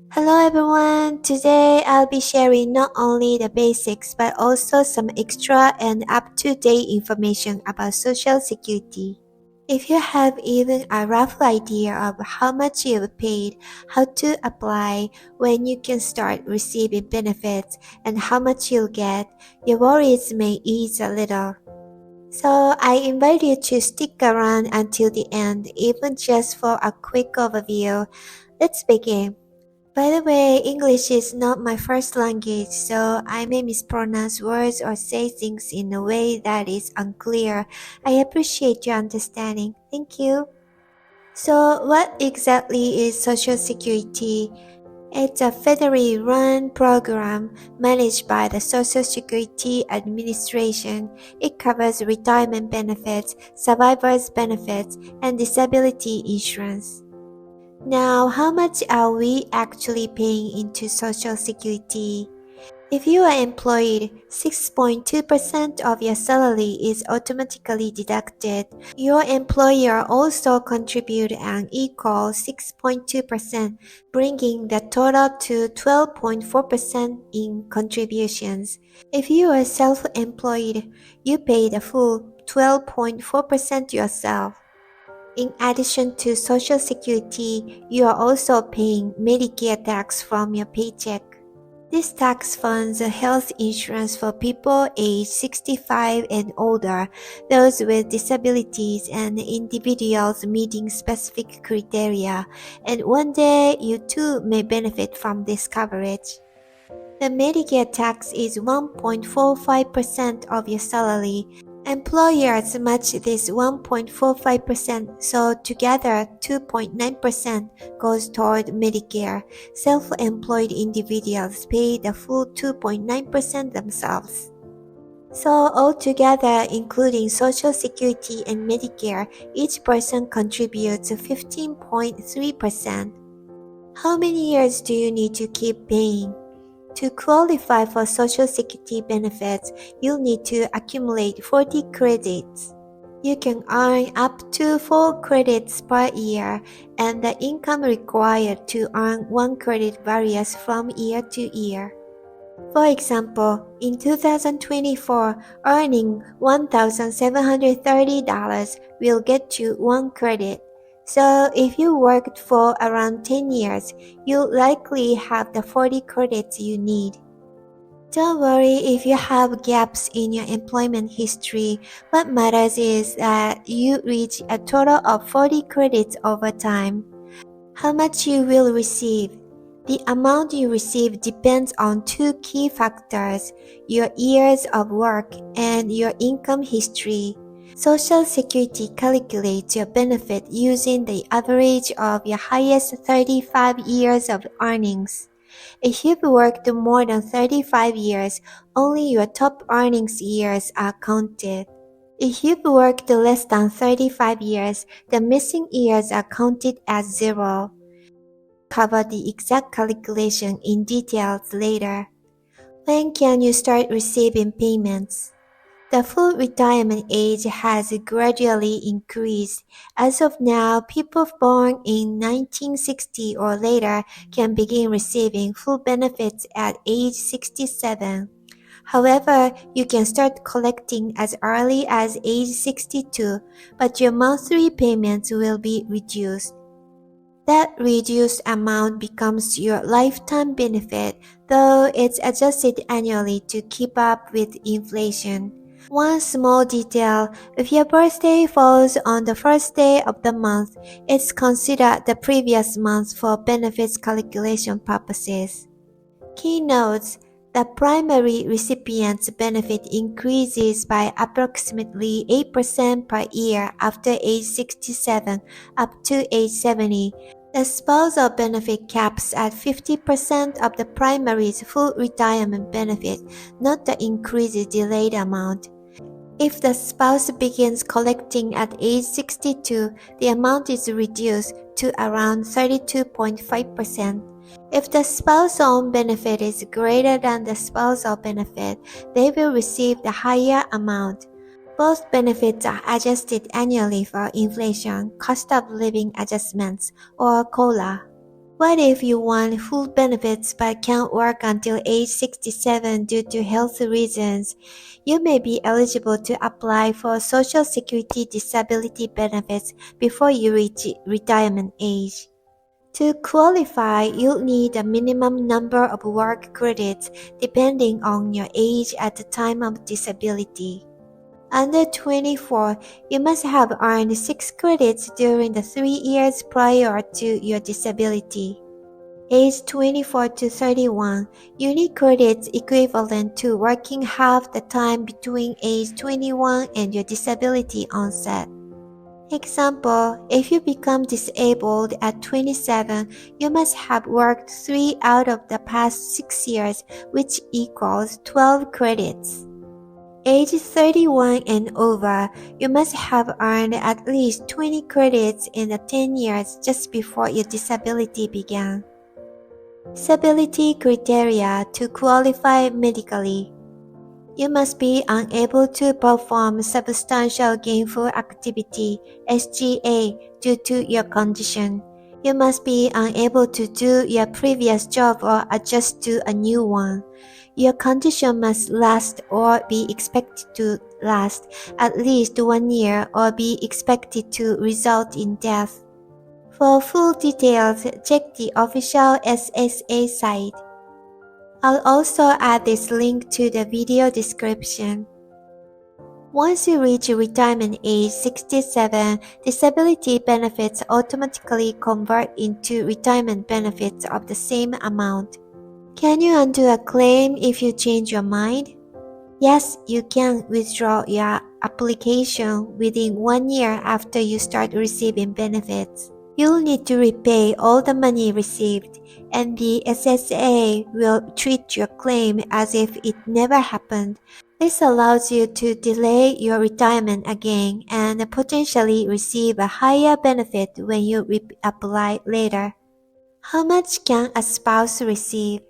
Hello everyone, today I'll be sharing not only the basics but also some extra and up-to-date information about Social Security. If you have even a rough idea of how much you've paid, how to apply, when you can start receiving benefits, and how much you'll get, your worries may ease a little. So I invite you to stick around until the end, even just for a quick overview. Let's begin. By the way, English is not my first language, so I may mispronounce words or say things in a way that is unclear. I appreciate your understanding. Thank you. So, what exactly is Social Security? It's a federally run program managed by the Social Security Administration. It covers retirement benefits, survivors' benefits, and disability insurance. Now, how much are we actually paying into Social Security? If you are employed, 6.2% of your salary is automatically deducted. Your employer also contributes an equal 6.2%, bringing the total to 12.4% in contributions. If you are self-employed, you pay the full 12.4% yourself. In addition to Social Security, you are also paying Medicare tax from your paycheck. This tax funds health insurance for people aged 65 and older, those with disabilities, and individuals meeting specific criteria, and one day you too may benefit from this coverage. The Medicare tax is 1.45% of your salary. Employers match this 1.45%, so together 2.9% goes toward Medicare. Self-employed individuals pay the full 2.9% themselves. So altogether, including Social Security and Medicare, each person contributes 15.3%. How many years do you need to keep paying? To qualify for Social Security benefits, you'll need to accumulate 40 credits. You can earn up to 4 credits per year, and the income required to earn 1 credit varies from year to year. For example, in 2024, earning $1,730 will get you 1 credit. So if you worked for around 10 years, you'll likely have the 40 credits you need. Don't worry if you have gaps in your employment history. What matters is that you reach a total of 40 credits over time. How much you will receive. The amount you receive depends on 2 key factors: your years of work and your income history. Social Security calculates your benefit using the average of your highest 35 years of earnings. If you've worked more than 35 years, only your top earnings years are counted. If you've worked less than 35 years, the missing years are counted as zero. Cover the exact calculation in details later. When can you start receiving payments? The full retirement age has gradually increased. As of now, people born in 1960 or later can begin receiving full benefits at age 67. However, you can start collecting as early as age 62, but your monthly payments will be reduced. That reduced amount becomes your lifetime benefit, though it's adjusted annually to keep up with inflation. One small detail: if your birthday falls on the first day of the month, it's considered the previous month for benefits calculation purposes. Key notes: the primary recipient's benefit increases by approximately 8% per year after age 67 up to age 70. The spousal benefit caps at 50% of the primary's full retirement benefit, not the increased delayed amount. If the spouse begins collecting at age 62, the amount is reduced to around 32.5%. If the spousal benefit is greater than the spousal benefit, they will receive the higher amount. Both benefits are adjusted annually for inflation, cost of living adjustments, or COLA. What if you want full benefits but can't work until age 67 due to health reasons? You may be eligible to apply for Social Security disability benefits before you reach retirement age. To qualify, you'll need a minimum number of work credits depending on your age at the time of disability. Under 24, you must have earned 6 credits during the 3 years prior to your disability. Age 24 to 31, you need credits equivalent to working half the time between age 21 and your disability onset. Example, if you become disabled at 27, you must have worked 3 out of the past 6 years, which equals 12 credits. Age 31 and over, you must have earned at least 20 credits in the 10 years just before your disability began. Disability criteria to qualify medically. You must be unable to perform substantial gainful activity (SGA) due to your condition. You must be unable to do your previous job or adjust to a new one. Your condition must last or be expected to last at least 1 year or be expected to result in death. For full details, check the official SSA site. I'll also add this link to the video description. Once you reach retirement age 67, disability benefits automatically convert into retirement benefits of the same amount. Can you undo a claim if you change your mind? Yes, you can withdraw your application within 1 year after you start receiving benefits. You'll need to repay all the money received, and the SSA will treat your claim as if it never happened. This allows you to delay your retirement again and potentially receive a higher benefit when you reapply later. How much can a spouse receive?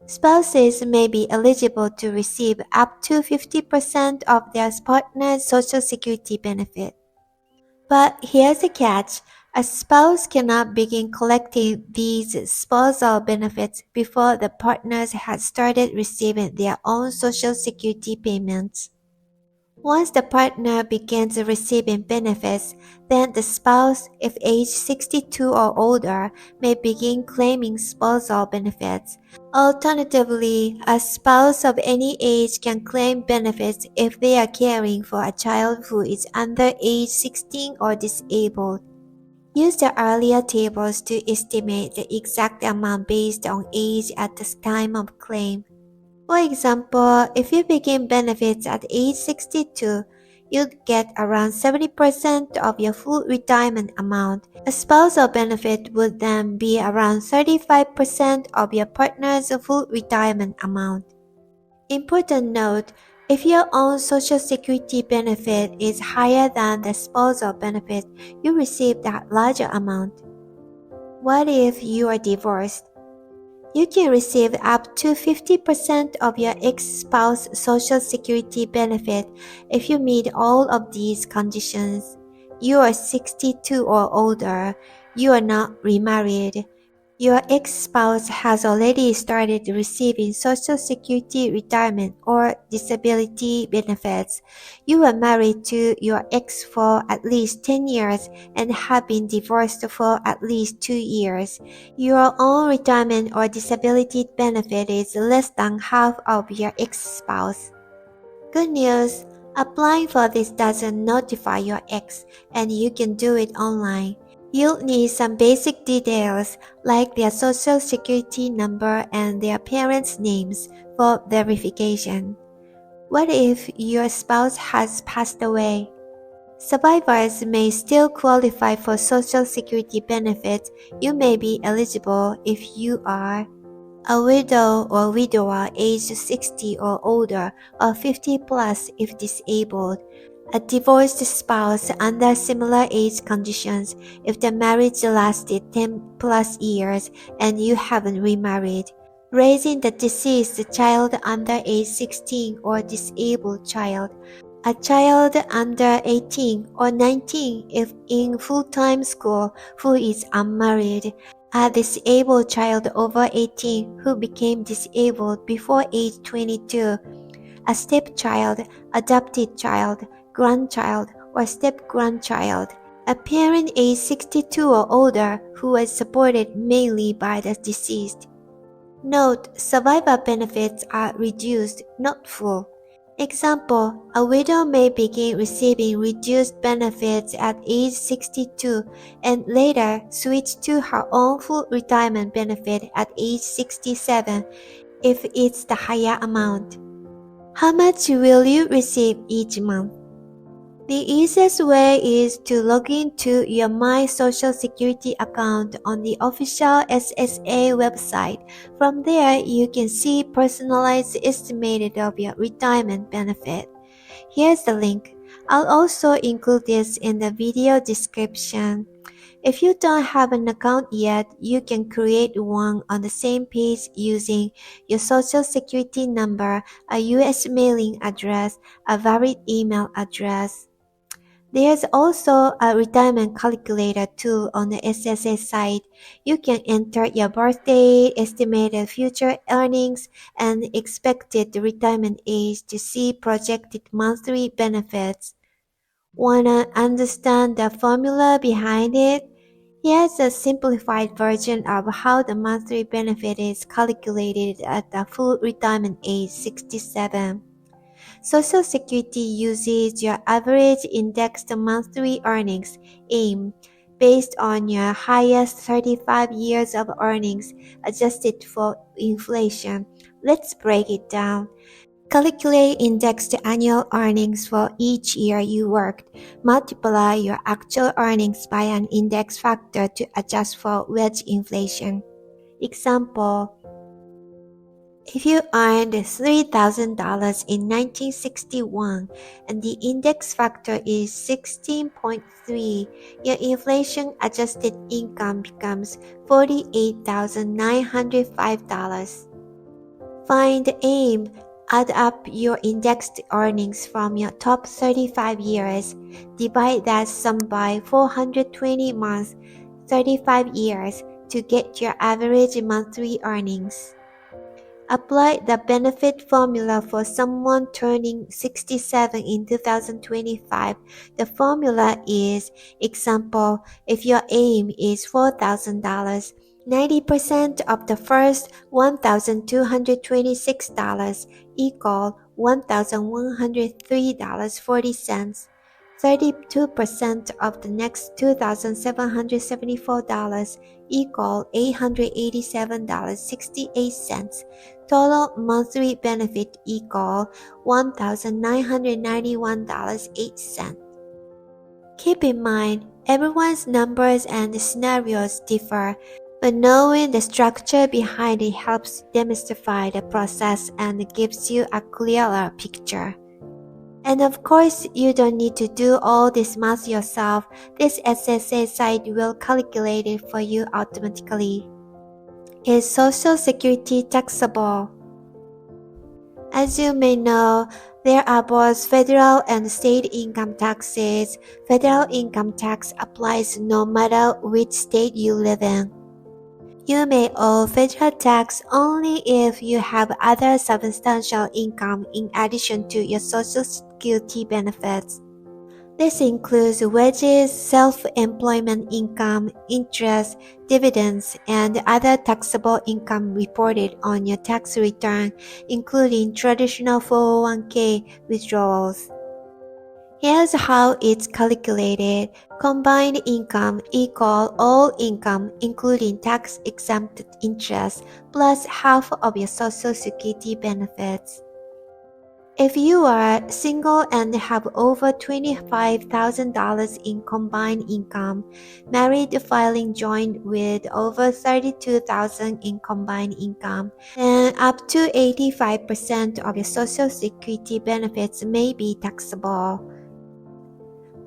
Spouses may be eligible to receive up to 50% of their partner's Social Security benefit. But here's the catch. A spouse cannot begin collecting these spousal benefits before the partners have started receiving their own Social Security payments. Once the partner begins receiving benefits, then the spouse, if age 62 or older, may begin claiming spousal benefits. Alternatively, a spouse of any age can claim benefits if they are caring for a child who is under age 16 or disabled. Use the earlier tables to estimate the exact amount based on age at the time of claim. For example, if you begin benefits at age 62, you'd get around 70% of your full retirement amount. A spousal benefit would then be around 35% of your partner's full retirement amount. Important note, if your own Social Security benefit is higher than the spousal benefit, you receive that larger amount. What if you are divorced? You can receive up to 50% of your ex-spouse Social Security benefit if you meet all of these conditions. You are 62 or older. You are not remarried. Your ex-spouse has already started receiving Social Security retirement or disability benefits. You are married to your ex for at least 10 years and have been divorced for at least 2 years. Your own retirement or disability benefit is less than half of your ex-spouse. Good news! Applying for this doesn't notify your ex, and you can do it online. You'll need some basic details like their Social Security number and their parents' names for verification. What if your spouse has passed away? Survivors may still qualify for Social Security benefits. You may be eligible if you are a widow or widower aged 60 or older or 50 plus if disabled, a divorced spouse under similar age conditions if the marriage lasted 10 plus years and you haven't remarried, raising the deceased child under age 16 or disabled child, a child under 18 or 19 if in full-time school who is unmarried, A disabled child over 18 who became disabled before age 22, a stepchild, adopted child, grandchild, or step-grandchild, a parent age 62 or older who was supported mainly by the deceased. Note: survivor benefits are reduced, not full. Example: a widow may begin receiving reduced benefits at age 62 and later switch to her own full retirement benefit at age 67 if it's the higher amount. How much will you receive each month? The easiest way is to log into your My Social Security account on the official SSA website. From there, you can see personalized estimated of your retirement benefit. Here's the link. I'll also include this in the video description. If you don't have an account yet, you can create one on the same page using your social security number, a US mailing address, a valid email address. There's also a retirement calculator tool on the SSA site. You can enter your birth date, estimated future earnings, and expected retirement age to see projected monthly benefits. Wanna understand the formula behind it? Here's a simplified version of how the monthly benefit is calculated at the full retirement age 67. Social Security uses your average indexed monthly earnings, AIME, based on your highest 35 years of earnings adjusted for inflation. Let's break it down. Calculate indexed annual earnings for each year you worked. Multiply your actual earnings by an index factor to adjust for wage inflation. Example: if you earned $3,000 in 1961 and the index factor is 16.3, your inflation-adjusted income becomes $48,905. Find AIME. Add up your indexed earnings from your top 35 years. Divide that sum by 420 months, 35 years, to get your average monthly earnings. Apply the benefit formula for someone turning 67 in 2025. The formula is, example, if your AIME is $4,000, 90% of the first $1,226 equal $1,103.40. 32% of the next $2,774 equal $887.68. Total monthly benefit equal $1,991.08. Keep in mind, everyone's numbers and scenarios differ, but knowing the structure behind it helps demystify the process and gives you a clearer picture. And of course, you don't need to do all this math yourself. This SSA site will calculate it for you automatically. Is Social Security taxable? As you may know, there are both federal and state income taxes. Federal income tax applies no matter which state you live in. You may owe federal tax only if you have other substantial income in addition to your Social Security benefits. This includes wages, self-employment income, interest, dividends, and other taxable income reported on your tax return, including traditional 401k withdrawals. Here's how it's calculated. Combined income equal all income, including tax-exempt interest, plus half of your Social Security benefits. If you are single and have over $25,000 in combined income, married filing joint with over $32,000 in combined income, then up to 85% of your Social Security benefits may be taxable.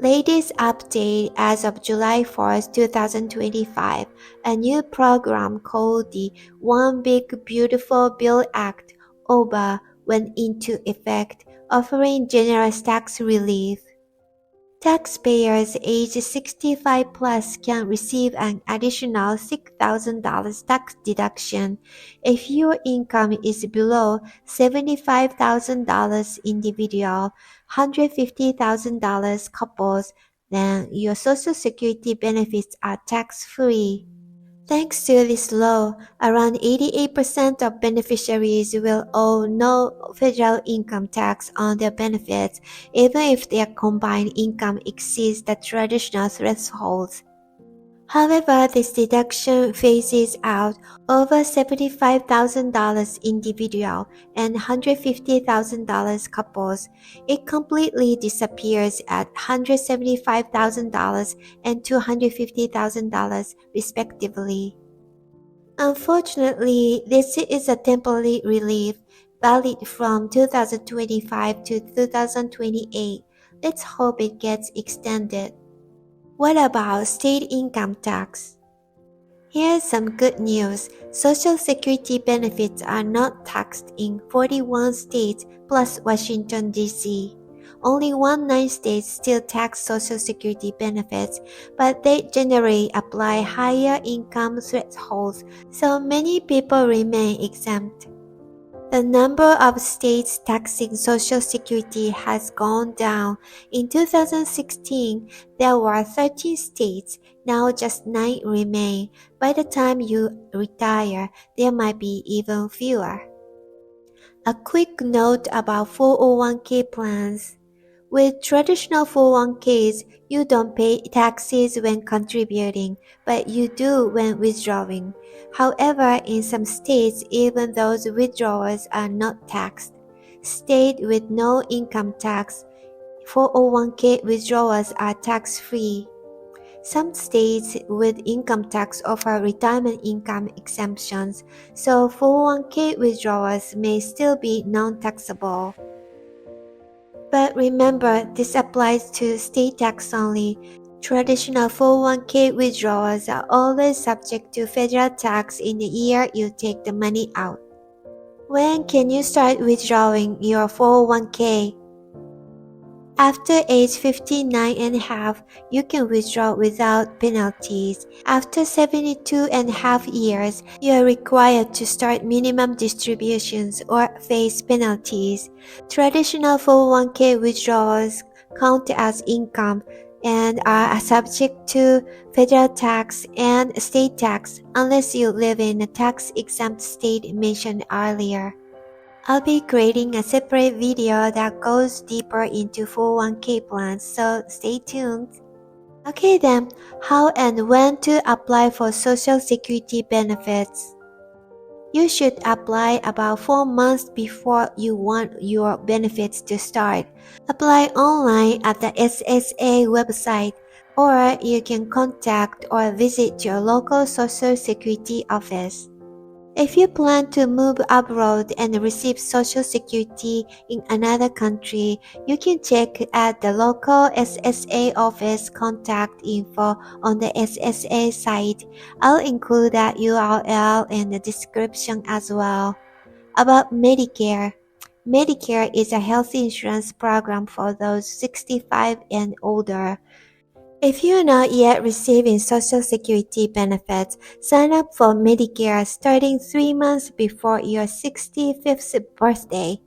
Latest update as of July 4th, 2025, a new program called the One Big Beautiful Bill Act, OBA, went into effect, offering generous tax relief. Taxpayers age 65 plus can receive an additional $6,000 tax deduction if your income is below $75,000 individual, $150,000 couples, then your Social Security benefits are tax-free. Thanks to this law, around 88% of beneficiaries will owe no federal income tax on their benefits, even if their combined income exceeds the traditional thresholds. However, this deduction phases out over $75,000 individual and $150,000 couples. It completely disappears at $175,000 and $250,000 respectively. Unfortunately, this is a temporary relief valid from 2025 to 2028. Let's hope it gets extended. What about state income tax? Here's some good news. Social Security benefits are not taxed in 41 states plus Washington, D.C. Only 19 states still tax Social Security benefits, but they generally apply higher income thresholds, so many people remain exempt. The number of states taxing Social Security has gone down. In 2016, there were 13 states. Now just 9 remain. By the time you retire, there might be even fewer. A quick note about 401k plans. With traditional 401ks, you don't pay taxes when contributing, but you do when withdrawing. However, in some states, even those withdrawals are not taxed. States with no income tax, 401k withdrawals are tax-free. Some states with income tax offer retirement income exemptions, so 401k withdrawals may still be non-taxable. But remember, this applies to state tax only. Traditional 401k withdrawals are always subject to federal tax in the year you take the money out. When can you start withdrawing your 401k? After age 59 and a half, you can withdraw without penalties. After 72 and a half years, you are required to start minimum distributions or face penalties. Traditional 401k withdrawals count as income and are subject to federal tax and state tax unless you live in a tax-exempt state mentioned earlier. I'll be creating a separate video that goes deeper into 401k plans, so stay tuned. Okay then, how and when to apply for Social Security benefits? You should apply about 4 months before you want your benefits to start. Apply online at the SSA website, or you can contact or visit your local Social Security office. If you plan to move abroad and receive Social Security in another country, you can check at the local SSA office contact info on the SSA site. I'll include that URL in the description as well. About Medicare. Medicare is a health insurance program for those 65 and older. If you are not yet receiving Social Security benefits, sign up for Medicare starting 3 months before your 65th birthday.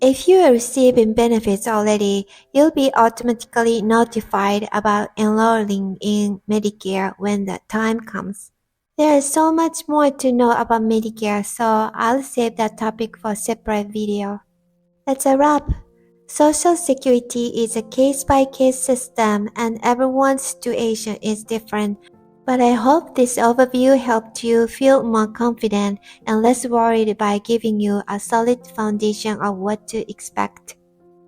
If you are receiving benefits already, you'll be automatically notified about enrolling in Medicare when the time comes. There is so much more to know about Medicare, so I'll save that topic for a separate video. That's a wrap. Social Security is a case-by-case system and everyone's situation is different, but I hope this overview helped you feel more confident and less worried by giving you a solid foundation of what to expect.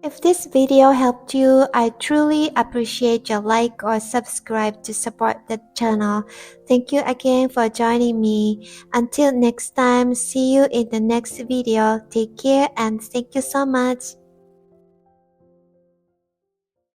If this video helped you, I truly appreciate your like or subscribe to support the channel. Thank you again for joining me. Until next time, see you in the next video. Take care and thank you so much.